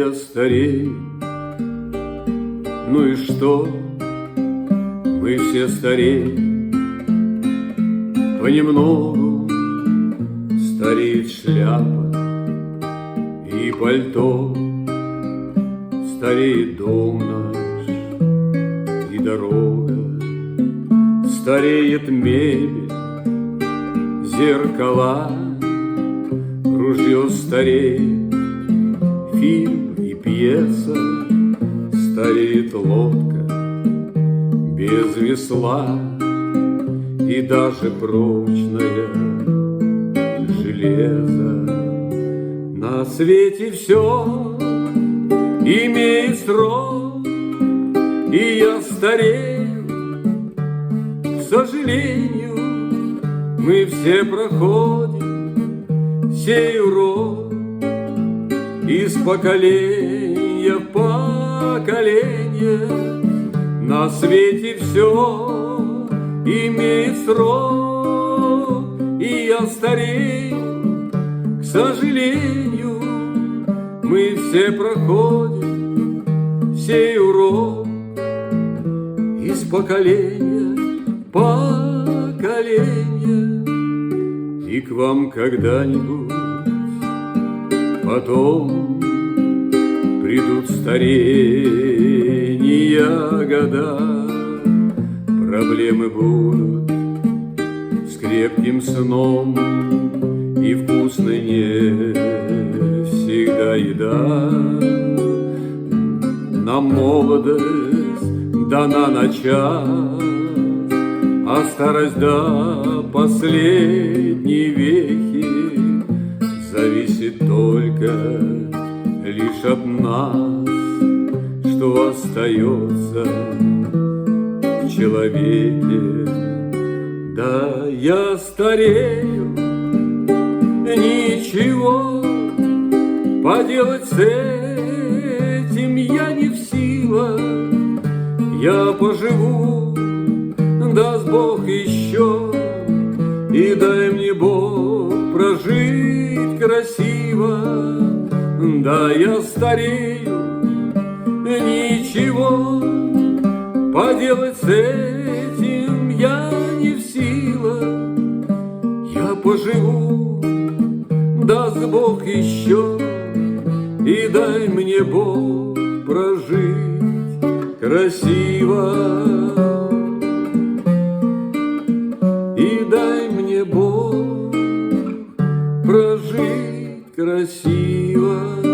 я старею. Ну и что? Мы все стареем. Понемногу стареет шляпа и пальто, стареет дом наш и дорога, стареет мебель, зеркала, ружье стареет, фильм и пьеса, стареет лодка без весла и даже прочное железо. На свете все имеет срок, и я старею. К сожалению, мы все проходим сей урок из поколения в поколение. На свете все имеет срок, и я старею. К сожалению, мы все проходим сей урок из поколения в поколение. И к вам когда-нибудь потом придут старения года, проблемы будут с крепким сном, и вкусной не всегда еда. Нам молодость дана на час, а старость до последней вехи зависит только лишь от нас, что остается в человеке. Да, я старею, ничего поделать с этим я не в силах. Я поживу, даст Бог еще, и дай мне Бог прожить красиво. Да, я старею, ничего поделать с этим я не в силах. Я поживу, даст Бог еще, и дай мне Бог прожить красиво. И дай мне Бог прожить красиво.